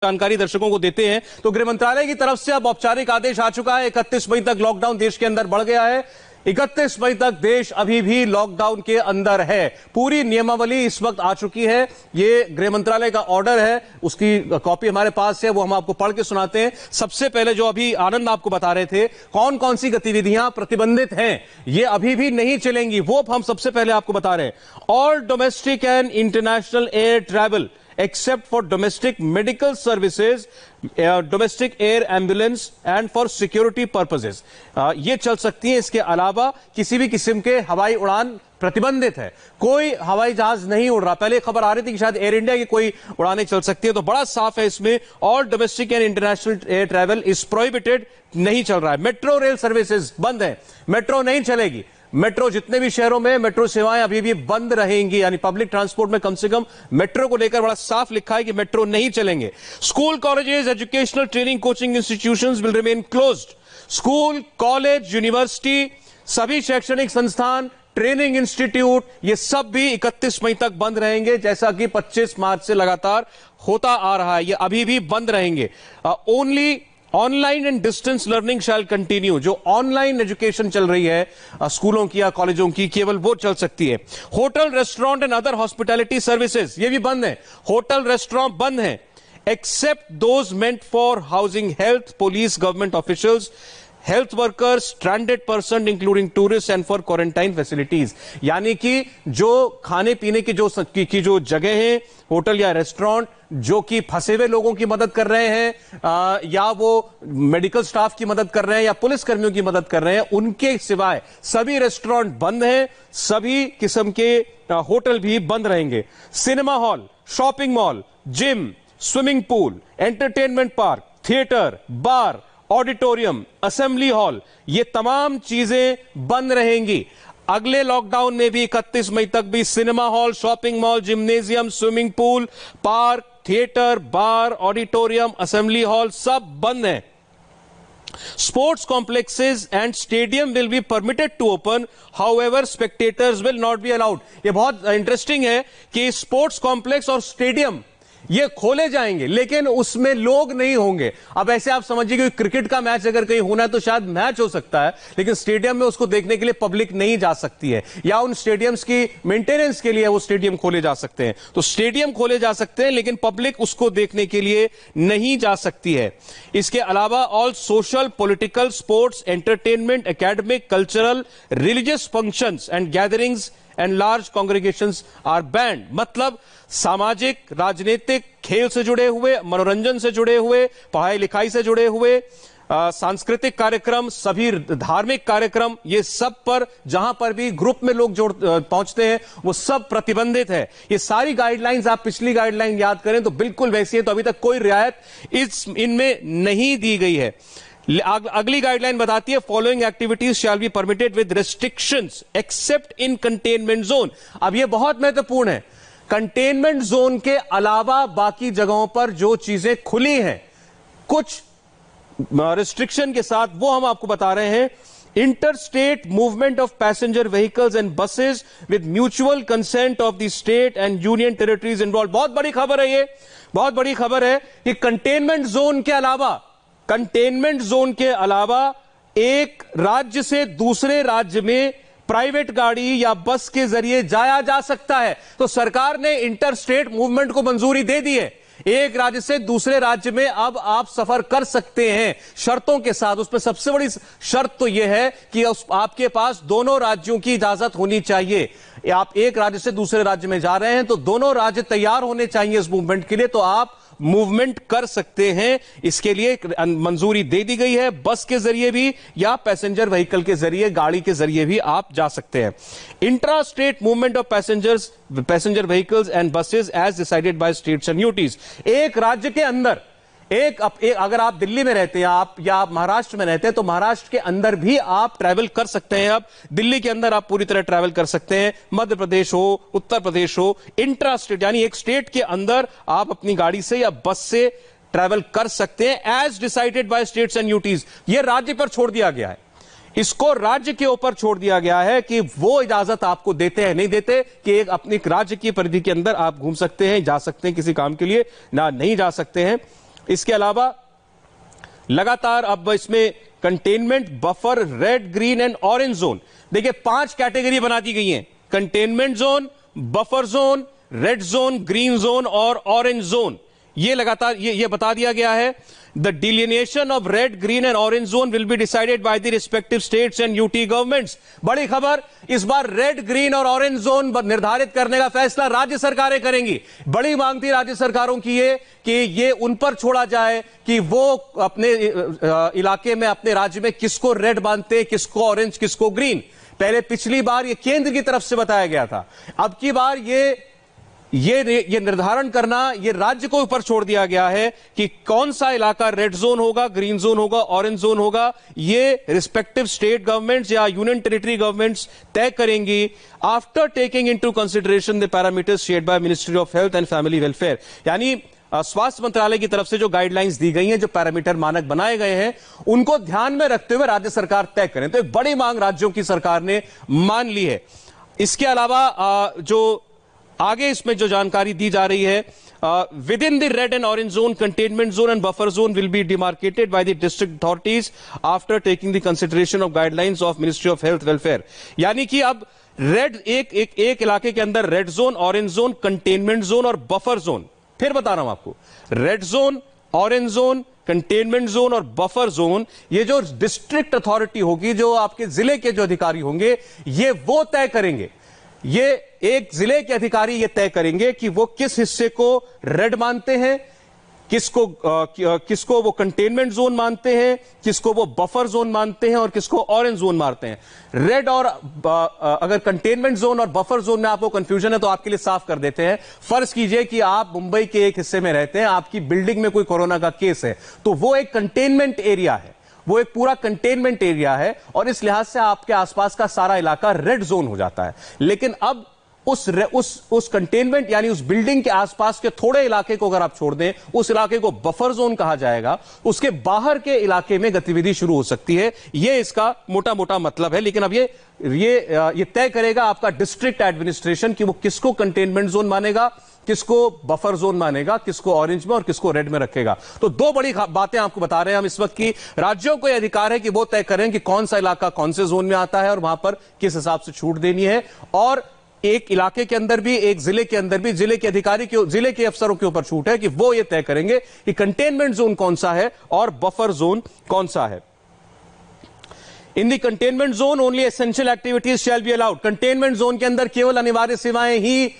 जानकारी दर्शकों को देते हैं तो गृह मंत्रालय की तरफ से अब औपचारिक आदेश आ चुका है। 31 मई तक लॉकडाउन देश के अंदर बढ़ गया है। 31 मई तक देश अभी भी लॉकडाउन के अंदर है। पूरी नियमावली इस वक्त आ चुकी है। ये गृह मंत्रालय का ऑर्डर है, उसकी कॉपी हमारे पास है, वो हम आपको पढ़ के सुनाते हैं। सबसे पहले जो अभी आनंद आपको बता रहे थे कौन कौन सी गतिविधियां प्रतिबंधित हैं, ये अभी भी नहीं चलेंगी, वो हम सबसे पहले आपको बता रहे हैं। All domestic and international air travel except for domestic medical services, domestic air ambulance and for security purposes, ये चल सकती है। इसके अलावा किसी भी किस्म के हवाई उड़ान प्रतिबंधित है। कोई हवाई जहाज नहीं उड़ रहा। पहले खबर आ रही थी कि शायद एयर इंडिया की कोई उड़ानें चल सकती है, तो बड़ा साफ है इसमें all domestic and international air travel is prohibited, नहीं चल रहा है। मेट्रो रेल सर्विसेज बंद है, मेट्रो नहीं चलेगी। मेट्रो जितने भी शहरों में मेट्रो सेवाएं अभी भी बंद रहेंगी, यानी पब्लिक ट्रांसपोर्ट में कम से कम मेट्रो को लेकर बड़ा साफ लिखा है कि मेट्रो नहीं चलेंगे। School, colleges, educational training, coaching institutions will remain closed. School, college, university, सभी शैक्षणिक संस्थान, ट्रेनिंग इंस्टीट्यूट, ये सब भी 31 मई तक बंद रहेंगे, जैसा कि 25 मार्च से लगातार होता आ रहा है। ये अभी भी बंद रहेंगे। Only online and distance learning shall continue. जो ऑनलाइन एजुकेशन चल रही है स्कूलों की या कॉलेजों की, केवल वो चल सकती है। Hotel, restaurant and other hospitality services, ये भी बंद है। होटल, रेस्टोरेंट बंद है, except those meant for housing, health, police, government officials, health workers, stranded person including tourist and for quarantine facilities. यानी कि जो खाने पीने की जो जगह है, होटल या रेस्टोरेंट, जो कि फंसे हुए लोगों की मदद कर रहे हैं या वो मेडिकल स्टाफ की मदद कर रहे हैं या पुलिस कर्मियों की मदद कर रहे हैं, उनके सिवाय सभी रेस्टोरेंट बंद हैं, सभी किस्म के होटल भी बंद रहेंगे। Cinema hall, shopping mall, gym, swimming pool, entertainment park, theatre, bar, auditorium, assembly hall, ये तमाम चीजें बंद रहेंगी। अगले लॉकडाउन में भी 31 मई तक भी cinema hall, shopping mall, gymnasium, swimming pool, park, theatre, bar, auditorium, assembly hall सब बंद हैं। Sports complexes and stadium will be permitted to open, however spectators will not be allowed। ये बहुत इंटरेस्टिंग है कि स्पोर्ट्स कॉम्प्लेक्स और stadium ये खोले जाएंगे, लेकिन उसमें लोग नहीं होंगे। अब ऐसे आप समझिए कि क्रिकेट का मैच अगर कहीं होना है तो शायद मैच हो सकता है, लेकिन स्टेडियम में उसको देखने के लिए पब्लिक नहीं जा सकती है, या उन स्टेडियम्स की मेंटेनेंस के लिए वो स्टेडियम खोले जा सकते हैं। तो स्टेडियम खोले जा सकते हैं, लेकिन पब्लिक उसको देखने के लिए नहीं जा सकती है। इसके अलावा all social, political, sports, entertainment, academic, cultural, religious functions and gatherings and large congregations are banned. मतलब सामाजिक, राजनीतिक, खेल से जुड़े हुए, मनोरंजन से जुड़े हुए, पढ़ाई लिखाई से जुड़े हुए, सांस्कृतिक कार्यक्रम, सभी धार्मिक कार्यक्रम, ये सब पर जहां पर भी ग्रुप में लोग पहुंचते हैं वो सब प्रतिबंधित है। ये सारी गाइडलाइंस, आप पिछली गाइडलाइन याद करें तो बिल्कुल वैसी है, तो अभी तक कोई रियायत इनमें नहीं दी गई है। अगली गाइडलाइन बताती है following activities shall be permitted with restrictions accept in containment zone. अब यह बहुत महत्वपूर्ण है, कंटेनमेंट जोन के अलावा बाकी जगहों पर जो चीजें खुली हैं कुछ रिस्ट्रिक्शन के साथ, वो हम आपको बता रहे हैं। Interstate movement of passenger vehicles and buses with mutual consent of the state and union territories involve. बहुत बड़ी खबर है, ये बहुत बड़ी खबर है कि कंटेनमेंट जोन के अलावा एक राज्य से दूसरे राज्य में प्राइवेट गाड़ी या बस के जरिए जाया जा सकता है। तो सरकार ने इंटरस्टेट मूवमेंट को मंजूरी दे दी है। एक राज्य से दूसरे राज्य में अब आप सफर कर सकते हैं शर्तों के साथ। उसमें सबसे बड़ी शर्त तो यह है कि आपके पास दोनों राज्यों की इजाजत होनी चाहिए। आप एक राज्य से दूसरे राज्य में जा रहे हैं तो दोनों राज्य तैयार होने चाहिए इस मूवमेंट के लिए, तो आप मूवमेंट कर सकते हैं। इसके लिए मंजूरी दे दी गई है। बस के जरिए भी या पैसेंजर व्हीकल के जरिए, गाड़ी के जरिए भी आप जा सकते हैं। Intra state movement of passenger vehicles and buses as decided by states and UTs. एक राज्य के अंदर अगर आप दिल्ली में रहते हैं या आप महाराष्ट्र में रहते हैं तो महाराष्ट्र के अंदर भी आप ट्रैवल कर सकते हैं। अब दिल्ली के अंदर आप पूरी तरह ट्रैवल कर सकते हैं। मध्य प्रदेश हो, उत्तर प्रदेश हो, इंट्रा स्टेट यानी एक स्टेट के अंदर आप अपनी गाड़ी से या बस से ट्रैवल कर सकते हैं as decided by states and UTs. यह राज्य पर छोड़ दिया गया है, इसको राज्य के ऊपर छोड़ दिया गया है कि वो इजाजत आपको देते हैं नहीं देते कि एक अपनी राज्य की परिधि के अंदर आप घूम सकते हैं, जा सकते हैं किसी काम के लिए, ना नहीं जा सकते हैं। इसके अलावा लगातार अब इसमें containment, buffer, red, green and orange zone, देखिए 5 कैटेगरी बना दी गई हैं। Containment zone, buffer zone, red zone, green zone और ऑरेंज जोन। ये लगातार ये बता दिया गया है। The delineation of red, green and orange zone will be decided by the respective states and UT governments. बड़ी खबर, इस बार रेड, ग्रीन और ऑरेंज जोन निर्धारित करने का फैसला राज्य सरकारें करेंगी। बड़ी मांग थी राज्य सरकारों की ये कि ये उन पर छोड़ा जाए कि वो अपने इलाके में, अपने राज्य में किसको रेड मानते, किसको ऑरेंज, किसको ग्रीन। पहले पिछली बार ये केंद्र की तरफ से बताया गया था, अब की बार ये निर्धारण करना ये राज्य को ऊपर छोड़ दिया गया है कि कौन सा इलाका रेड जोन होगा, ग्रीन जोन होगा, ऑरेंज जोन होगा। ये रिस्पेक्टिव स्टेट गवर्नमेंट्स या यूनियन टेरिटरी गवर्नमेंट्स तय करेंगी after taking into consideration the parameters shared by ministry of health and family welfare. यानी स्वास्थ्य मंत्रालय की तरफ से जो गाइडलाइंस दी गई हैं, जो पैरामीटर मानक बनाए गए हैं, उनको ध्यान में रखते हुए राज्य सरकार तय करें। तो एक बड़ी मांग राज्यों की सरकार ने मान ली है। इसके अलावा जो आगे इसमें जो जानकारी दी जा रही है, with in the red and orange zone, containment zone and buffer zone will B demarcated by the district authorities after taking the consideration of guidelines of ministry of health welfare. यानी कि अब रेड एक इलाके के अंदर red zone, orange zone, containment zone और buffer zone, फिर बता रहा हूं आपको, red zone, orange zone, containment zone और बफर जोन, ये जो डिस्ट्रिक्ट अथॉरिटी होगी, जो आपके जिले के जो अधिकारी होंगे, ये वो तय करेंगे। ये एक जिले के अधिकारी ये तय करेंगे कि वो किस हिस्से को रेड मानते हैं, किसको वो कंटेनमेंट जोन मानते हैं, किसको वो बफर जोन मानते हैं और किसको ऑरेंज जोन मानते हैं। रेड और अगर कंटेनमेंट जोन और बफर जोन में आपको कंफ्यूजन है तो आपके लिए साफ कर देते हैं। फर्ज कीजिए कि आप मुंबई के एक हिस्से में रहते हैं, आपकी बिल्डिंग में कोई कोरोना का केस है, तो वो एक कंटेनमेंट एरिया है, वो एक पूरा कंटेनमेंट एरिया है और इस लिहाज से आपके आसपास का सारा इलाका रेड जोन हो जाता है। लेकिन अब उस कंटेनमेंट यानी उस बिल्डिंग के आसपास के थोड़े इलाके को अगर आप छोड़ दें, उस इलाके को बफर जोन कहा जाएगा। उसके बाहर के इलाके में गतिविधि शुरू हो सकती है, यह इसका मोटा मोटा मतलब है। लेकिन अब ये तय करेगा आपका डिस्ट्रिक्ट एडमिनिस्ट्रेशन कि वो किसको कंटेनमेंट जोन मानेगा, किसको बफर जोन मानेगा, किसको ऑरेंज में और किसको रेड में रखेगा। तो दो बड़ी बातें आपको बता रहे हैं हम इस वक्त की। राज्यों को यह अधिकार है कि वो तय करें कि कौन सा इलाका कौन से जोन में आता है और वहां पर किस हिसाब से छूट देनी है। और एक इलाके के अंदर भी, एक जिले के अंदर भी जिले के अधिकारी के, जिले के अफसरों के ऊपर छूट है कि वो ये तय करेंगे कि कंटेनमेंट जोन कौन सा है और बफर जोन कौन सा है। In the containment zone only essential activities shall be allowed. Containment zone के अंदर केवल अनिवार्य सेवाएं ही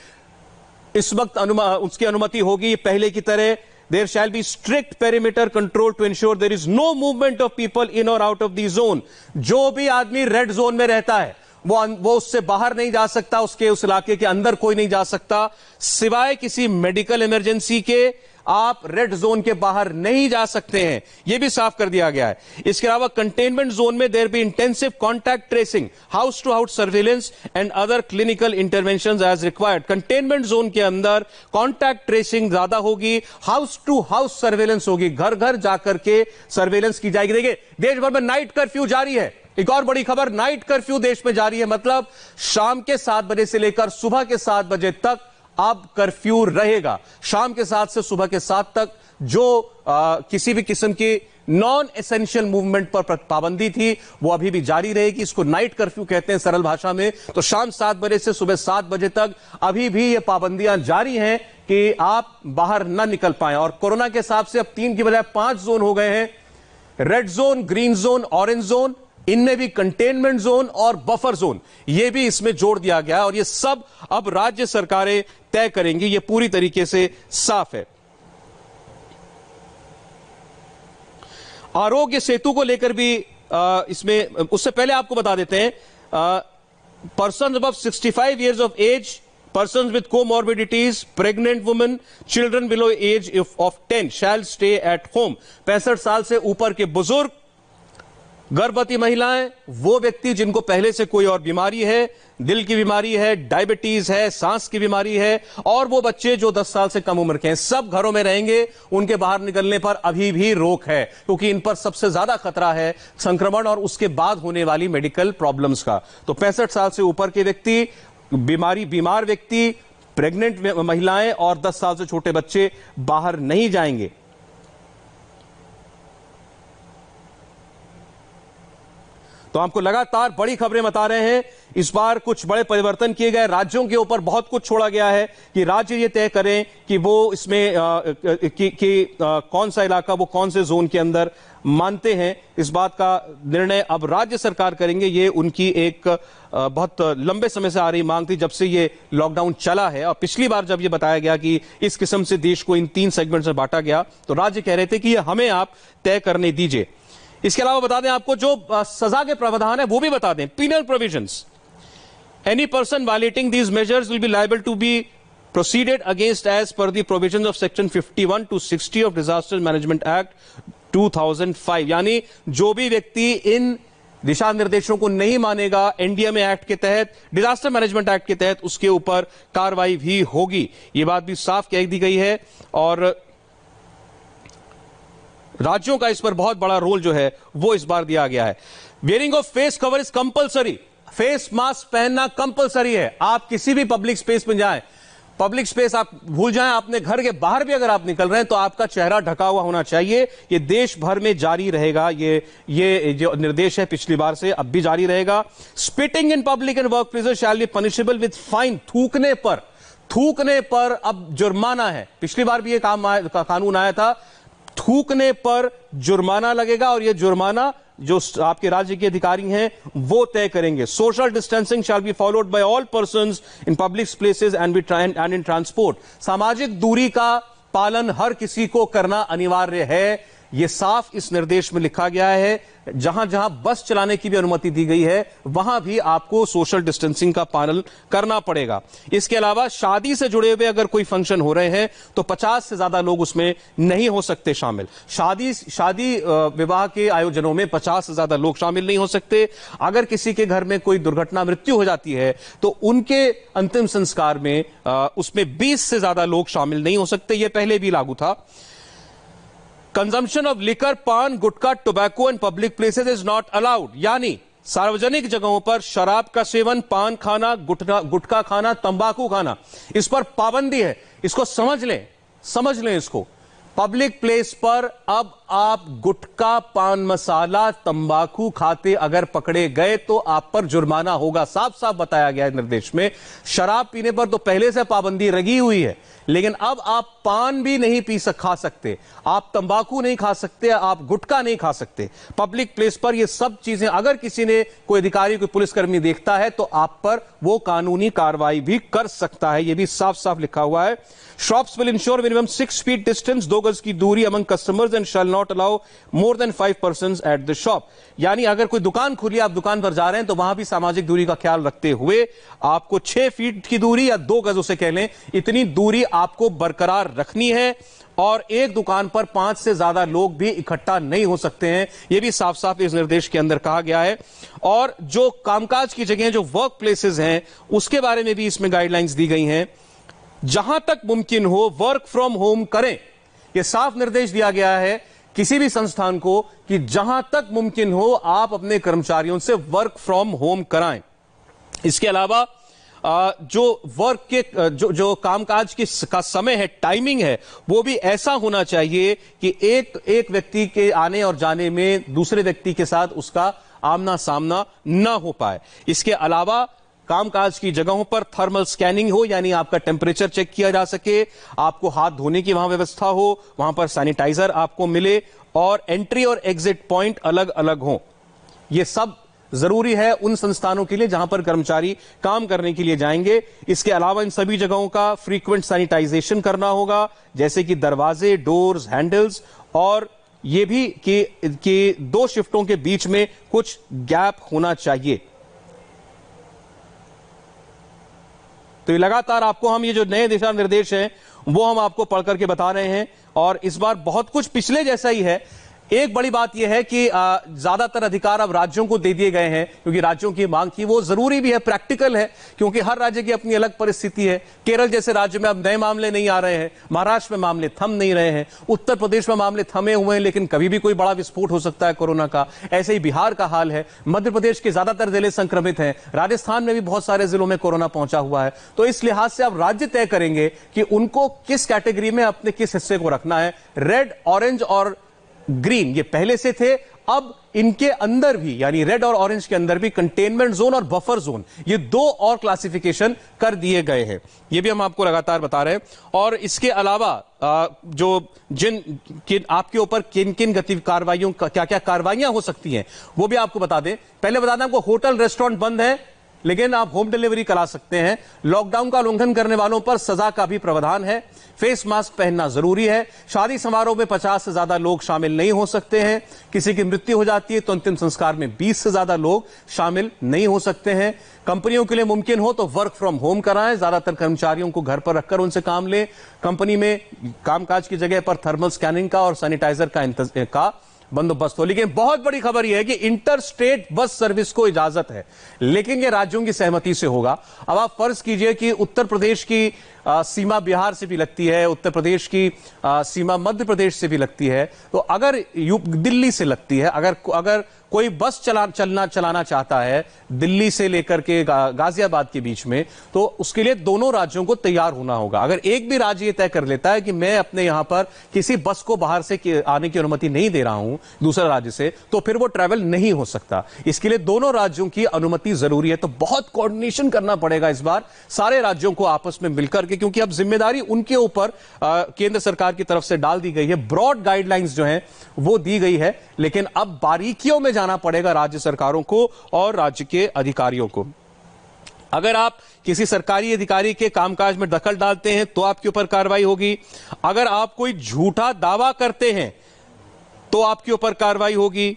इस वक्त उसकी अनुमति होगी पहले की तरह। There shall be strict perimeter control to ensure there is no movement of people in or out of the zone. जो भी आदमी रेड जोन में रहता है वो उससे बाहर नहीं जा सकता, उसके उस इलाके के अंदर कोई नहीं जा सकता, सिवाय किसी मेडिकल इमरजेंसी के आप रेड जोन के बाहर नहीं जा सकते हैं, यह भी साफ कर दिया गया है। इसके अलावा कंटेनमेंट जोन में there be intensive contact tracing, house to house surveillance and other clinical interventions as required. Containment zone के अंदर कॉन्टैक्ट ट्रेसिंग ज्यादा होगी, हाउस टू हाउस सर्विलेंस होगी, घर घर जाकर के सर्विलेंस की जाएगी। देखिए देश भर में नाइट कर्फ्यू जारी है। एक और बड़ी खबर, नाइट कर्फ्यू देश में जारी है, मतलब शाम के 7 बजे से लेकर सुबह के 7 बजे तक अब कर्फ्यू रहेगा। शाम के 7 से सुबह के 7 तक जो किसी भी किस्म की नॉन एसेंशियल मूवमेंट पर पाबंदी थी वो अभी भी जारी रहेगी। इसको नाइट कर्फ्यू कहते हैं सरल भाषा में। तो शाम 7 बजे से सुबह 7 बजे तक अभी भी ये पाबंदियां जारी हैं कि आप बाहर ना निकल पाएं। और कोरोना के हिसाब से अब 3 की बजाय 5 जोन हो गए हैं, red zone, green zone, orange zone, इनमें भी कंटेनमेंट जोन और बफर जोन ये भी इसमें जोड़ दिया गया है। और ये सब अब राज्य सरकारें तय करेंगी, ये पूरी तरीके से साफ है। आरोग्य सेतु को लेकर भी इसमें, उससे पहले आपको बता देते हैं, person above 65 years of age, persons with comorbidities, pregnant women, children below age of 10 shall stay at home। 65 साल से ऊपर के बुजुर्ग, गर्भवती महिलाएं, वो व्यक्ति जिनको पहले से कोई और बीमारी है, दिल की बीमारी है, डायबिटीज है, सांस की बीमारी है, और वो बच्चे जो 10 साल से कम उम्र के हैं, सब घरों में रहेंगे। उनके बाहर निकलने पर अभी भी रोक है क्योंकि इन पर सबसे ज्यादा खतरा है संक्रमण और उसके बाद होने वाली मेडिकल प्रॉब्लम्स का। तो 65 साल से ऊपर के व्यक्ति, बीमार व्यक्ति, प्रेग्नेंट महिलाएं और 10 साल से छोटे बच्चे बाहर नहीं जाएंगे। तो आपको लगातार बड़ी खबरें बता रहे हैं। इस बार कुछ बड़े परिवर्तन किए गए, राज्यों के ऊपर बहुत कुछ छोड़ा गया है कि राज्य ये तय करें कि वो इसमें कौन सा इलाका वो कौन से जोन के अंदर मानते हैं। इस बात का निर्णय अब राज्य सरकार करेंगे। ये उनकी एक बहुत लंबे समय से आ रही मांग थी, जब से ये लॉकडाउन चला है। और पिछली बार जब ये बताया गया कि इस किस्म से देश को इन 3 सेगमेंट्स में बांटा गया, तो राज्य कह रहे थे कि ये हमें आप तय करने दीजिए। इसके अलावा बता दें आपको जो सजा के प्रावधान है वो भी बता दें। Penal provisions, any person violating these measures will be liable to be proceeded against as per the provisions of section 51 to 60 of Disaster Management Act 2005। यानी जो भी व्यक्ति इन दिशा निर्देशों को नहीं मानेगा एनडीएमए एक्ट के तहत, डिजास्टर मैनेजमेंट एक्ट के तहत, उसके ऊपर कार्रवाई भी होगी। ये बात भी साफ कह दी गई है और राज्यों का इस पर बहुत बड़ा रोल जो है वो इस बार दिया गया है। Wearing of face cover is compulsory. Face mask पहनना कंपलसरी है। आप किसी भी पब्लिक स्पेस में जाएं, पब्लिक स्पेस आप भूल जाएं, अपने घर के बाहर भी अगर आप निकल रहे हैं तो आपका चेहरा ढका हुआ होना चाहिए। ये देश भर में जारी रहेगा। ये जो निर्देश है पिछली बार से अब भी जारी रहेगा। Spitting in public and work places shall be punishable with fine. थूकने पर अब जुर्माना है। पिछली बार भी ये कानून आया था, थूकने पर जुर्माना लगेगा और यह जुर्माना जो आपके राज्य के अधिकारी हैं वो तय करेंगे। Social distancing shall be followed by all persons in public places and in transport. सामाजिक दूरी का पालन हर किसी को करना अनिवार्य है। यह साफ इस निर्देश में लिखा गया है। जहां जहां बस चलाने की भी अनुमति दी गई है वहां भी आपको सोशल डिस्टेंसिंग का पालन करना पड़ेगा। इसके अलावा शादी से जुड़े हुए अगर कोई फंक्शन हो रहे हैं तो 50 से ज्यादा लोग उसमें नहीं हो सकते शामिल। शादी विवाह के आयोजनों में 50 से ज्यादा लोग शामिल नहीं हो सकते। अगर किसी के घर में कोई दुर्घटना मृत्यु हो जाती है तो उनके अंतिम संस्कार में उसमें 20 से ज्यादा लोग शामिल नहीं हो सकते। यह पहले भी लागू था। Consumption of liquor, paan, gutkha, tobacco and public places is not allowed. यानी सार्वजनिक जगहों पर शराब का सेवन, पान खाना, गुटखा खाना, तंबाकू खाना, इस पर पाबंदी है। इसको समझ लें इसको। पब्लिक प्लेस पर अब आप गुटखा, पान मसाला, तंबाकू खाते अगर पकड़े गए तो आप पर जुर्माना होगा। साफ साफ बताया गया है निर्देश में। शराब पीने पर तो पहले से पाबंदी लगी हुई है, लेकिन अब आप पान भी नहीं खा सकते, आप तंबाकू नहीं खा सकते, आप गुटखा नहीं खा सकते। पब्लिक प्लेस पर ये सब चीजें अगर किसी ने, कोई अधिकारी, कोई पुलिसकर्मी देखता है तो आप पर वो कानूनी कार्रवाई भी कर सकता है। ये भी साफ साफ लिखा हुआ है। Shops will ensure minimum 6 feet distance, 2 गज की दूरी among customers and shall not allow more than 5 persons at the shop. यानी अगर कोई दुकान खुली, आप दुकान पर जा रहे हैं तो वहां भी सामाजिक दूरी का ख्याल रखते हुए आपको 6 फीट की दूरी या 2 गज उसे कह लें, इतनी दूरी आपको बरकरार रखनी है। और एक दुकान पर 5 से ज्यादा लोग भी इकट्ठा नहीं हो सकते हैं। यह भी साफ साफ इस निर्देश के अंदर कहा गया है। और जो कामकाज की जगह, जो वर्क प्लेसेस हैं, उसके बारे में भी इसमें गाइडलाइंस दी गई हैं। जहां तक मुमकिन हो वर्क फ्रॉम होम करें। यह साफ निर्देश दिया गया है किसी भी संस्थान को कि जहां तक मुमकिन हो आप अपने कर्मचारियों से वर्क फ्रॉम होम कराएं। इसके अलावा जो वर्क के जो कामकाज का समय है, टाइमिंग है, वो भी ऐसा होना चाहिए कि एक व्यक्ति के आने और जाने में दूसरे व्यक्ति के साथ उसका आमना सामना ना हो पाए। इसके अलावा कामकाज की जगहों पर थर्मल स्कैनिंग हो, यानी आपका टेम्परेचर चेक किया जा सके, आपको हाथ धोने की वहां व्यवस्था हो, वहां पर सैनिटाइजर आपको मिले और एंट्री और एग्जिट पॉइंट अलग अलग हो। यह सब जरूरी है उन संस्थानों के लिए जहां पर कर्मचारी काम करने के लिए जाएंगे। इसके अलावा इन सभी जगहों का फ्रीक्वेंट सैनिटाइजेशन करना होगा, जैसे कि दरवाजे, डोर्स, हैंडल्स, और यह भी कि 2 शिफ्टों के बीच में कुछ गैप होना चाहिए। तो ये लगातार आपको हम ये जो नए दिशा निर्देश हैं वो हम आपको पढ़ करके बता रहे हैं। और इस बार बहुत कुछ पिछले जैसा ही है। एक बड़ी बात यह है कि ज्यादातर अधिकार अब राज्यों को दे दिए गए हैं, क्योंकि राज्यों की मांग थी। वो जरूरी भी है, प्रैक्टिकल है, क्योंकि हर राज्य की अपनी अलग परिस्थिति है। केरल जैसे राज्य में अब नए मामले नहीं आ रहे हैं, महाराष्ट्र में मामले थम नहीं रहे हैं, उत्तर प्रदेश में मामले थमे हुए हैं, लेकिन कभी भी कोई बड़ा विस्फोट हो सकता है कोरोना का। ऐसे ही बिहार का हाल है। मध्य प्रदेश के ज्यादातर जिले संक्रमित हैं, राजस्थान में भी बहुत सारे जिलों में कोरोना पहुंचा हुआ है। तो इस लिहाज से अब राज्य तय करेंगे कि उनको किस कैटेगरी में अपने किस हिस्से को रखना है। रेड, ऑरेंज और ग्रीन ये पहले से थे, अब इनके अंदर भी यानी रेड और ऑरेंज के अंदर भी कंटेनमेंट जोन और बफर जोन, ये दो और क्लासिफिकेशन कर दिए गए हैं। ये भी हम आपको लगातार बता रहे हैं। और इसके अलावा जो आपके ऊपर किन किन कार्रवाइयों क्या क्या कार्रवाइयां हो सकती हैं वो भी आपको बता दें। पहले बता दें आपको, होटल रेस्टोरेंट बंद है लेकिन आप होम डिलीवरी करा सकते हैं। लॉकडाउन का उल्लंघन करने वालों पर सजा का भी प्रावधान है। फेस मास्क पहनना जरूरी है। शादी समारोह में 50 से ज्यादा लोग शामिल नहीं हो सकते हैं। किसी की मृत्यु हो जाती है तो अंतिम संस्कार में 20 से ज्यादा लोग शामिल नहीं हो सकते हैं। कंपनियों के लिए मुमकिन हो तो वर्क फ्रॉम होम कराएं। ज्यादातर कर्मचारियों को घर पर रखकर उनसे काम लें। कंपनी में कामकाज की जगह पर थर्मल स्कैनिंग का और सैनिटाइजर का बंदोबस्त हो। लेकिन बहुत बड़ी खबर यह है कि इंटर स्टेट बस सर्विस को इजाजत है, लेकिन यह राज्यों की सहमति से होगा। अब आप फर्ज कीजिए कि उत्तर प्रदेश की सीमा बिहार से भी लगती है, उत्तर प्रदेश की सीमा मध्य प्रदेश से भी लगती है, तो अगर दिल्ली से लगती है, अगर कोई बस चलाना चाहता है दिल्ली से लेकर के गाजियाबाद के बीच में, तो उसके लिए दोनों राज्यों को तैयार होना होगा। अगर एक भी राज्य तय कर लेता है कि मैं अपने यहां पर किसी बस को बाहर से आने की अनुमति नहीं दे रहा हूं दूसरे राज्य से, तो फिर वो ट्रैवल नहीं हो सकता। इसके लिए दोनों राज्यों की अनुमति जरूरी है। तो बहुत कोऑर्डिनेशन करना पड़ेगा इस बार सारे राज्यों को आपस में मिलकर के, क्योंकि अब जिम्मेदारी उनके ऊपर केंद्र सरकार की तरफ से डाल दी गई है। ब्रॉड गाइडलाइंस जो है वो दी गई है, लेकिन अब बारीकियों में जाना पड़ेगा राज्य सरकारों को और राज्य के अधिकारियों को। अगर आप किसी सरकारी अधिकारी के कामकाज में दखल डालते हैं तो आपके ऊपर कार्रवाई होगी। अगर आप कोई झूठा दावा करते हैं तो आपके ऊपर कार्रवाई होगी।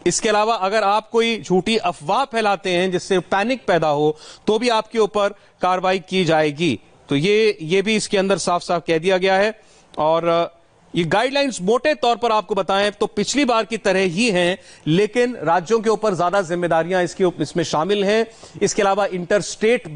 इसके अलावा अगर आप कोई झूठी अफवाह फैलाते हैं जिससे पैनिक पैदा हो तो भी आपके ऊपर कार्रवाई की जाएगी। तो ये भी इसके अंदर साफ साफ कह दिया गया है। और ये गाइडलाइंस मोटे तौर पर आपको बताएं तो पिछली बार की तरह ही हैं, लेकिन राज्यों के ऊपर ज्यादा जिम्मेदारियां इसमें शामिल हैं। इसके अलावा इंटरस्टेट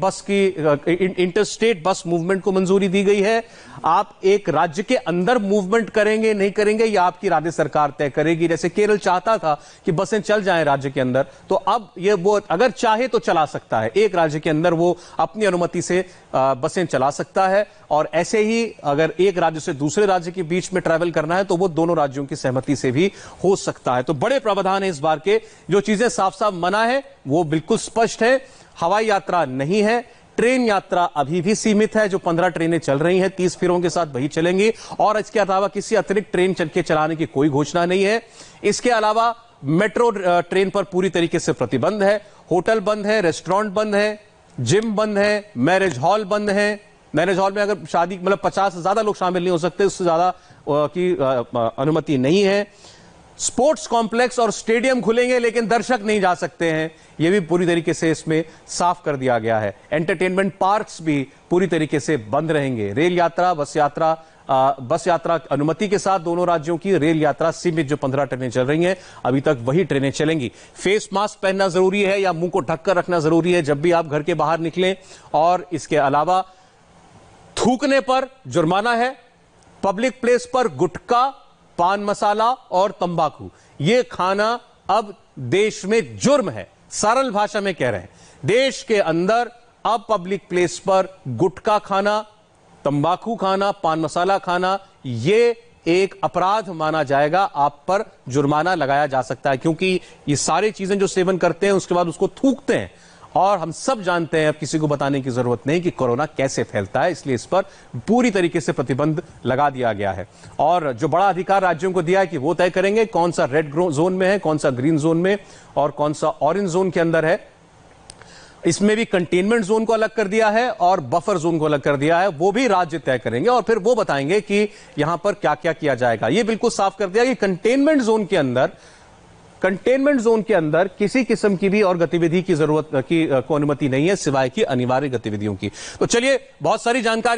बस मूवमेंट को मंजूरी दी गई है। आप एक राज्य के अंदर मूवमेंट करेंगे नहीं करेंगे या आपकी राज्य सरकार तय करेगी। जैसे केरल चाहता था कि बसें चल जाएं राज्य के अंदर, तो अब वो अगर चाहे तो चला सकता है। एक राज्य के अंदर वो अपनी अनुमति से बसें चला सकता है। और ऐसे ही अगर एक राज्य से दूसरे राज्य के बीच में ट्रैवल करना है तो वो दोनों राज्यों की सहमति से भी हो सकता है। तो बड़े प्रावधान है इस बार के। जो चीजें साफ साफ मना है वो बिल्कुल स्पष्ट है। हवाई यात्रा नहीं है। ट्रेन यात्रा अभी भी सीमित है। जो 15 ट्रेनें चल रही हैं 30 फेरों के साथ वही चलेंगी, और इसके अलावा किसी अतिरिक्त ट्रेन चलाने की कोई घोषणा नहीं है। इसके अलावा मेट्रो ट्रेन पर पूरी तरीके से प्रतिबंध है। होटल बंद है, रेस्टोरेंट बंद है, जिम बंद है, मैरिज हॉल बंद है। मैरिज हॉल में अगर शादी 50 से ज्यादा लोग शामिल नहीं हो सकते, उससे ज्यादा की अनुमति नहीं है। स्पोर्ट्स कॉम्प्लेक्स और स्टेडियम खुलेंगे लेकिन दर्शक नहीं जा सकते हैं, यह भी पूरी तरीके से इसमें साफ कर दिया गया है। एंटरटेनमेंट पार्क्स भी पूरी तरीके से बंद रहेंगे। रेल यात्रा, बस यात्रा अनुमति के साथ दोनों राज्यों की। रेल यात्रा सीमित, जो 15 ट्रेनें चल रही हैं अभी तक वही ट्रेनें चलेंगी। फेस मास्क पहनना जरूरी है या मुंह को ढककर रखना जरूरी है जब भी आप घर के बाहर निकलें। और इसके अलावा थूकने पर जुर्माना है। पब्लिक प्लेस पर गुटखा, पान मसाला और तंबाकू ये खाना अब देश में जुर्म है। सरल भाषा में कह रहे हैं, देश के अंदर अब पब्लिक प्लेस पर गुटखा खाना, तंबाकू खाना, पान मसाला खाना ये एक अपराध माना जाएगा। आप पर जुर्माना लगाया जा सकता है, क्योंकि ये सारी चीजें जो सेवन करते हैं उसके बाद उसको थूकते हैं। और हम सब जानते हैं, अब किसी को बताने की जरूरत नहीं कि कोरोना कैसे फैलता है, इसलिए इस पर पूरी तरीके से प्रतिबंध लगा दिया गया है। और जो बड़ा अधिकार राज्यों को दिया है कि वो तय करेंगे कौन सा रेड जोन में है, कौन सा ग्रीन जोन में और कौन सा ऑरेंज जोन के अंदर है। इसमें भी कंटेनमेंट जोन को अलग कर दिया है और बफर जोन को अलग कर दिया है। वो भी राज्य तय करेंगे और फिर वो बताएंगे कि यहां पर क्या क्या किया जाएगा। ये बिल्कुल साफ कर दिया कि कंटेनमेंट जोन के अंदर किसी किस्म की भी और गतिविधि की जरूरत की को अनुमति नहीं है, सिवाय की अनिवार्य गतिविधियों की। तो चलिए, बहुत सारी जानकारी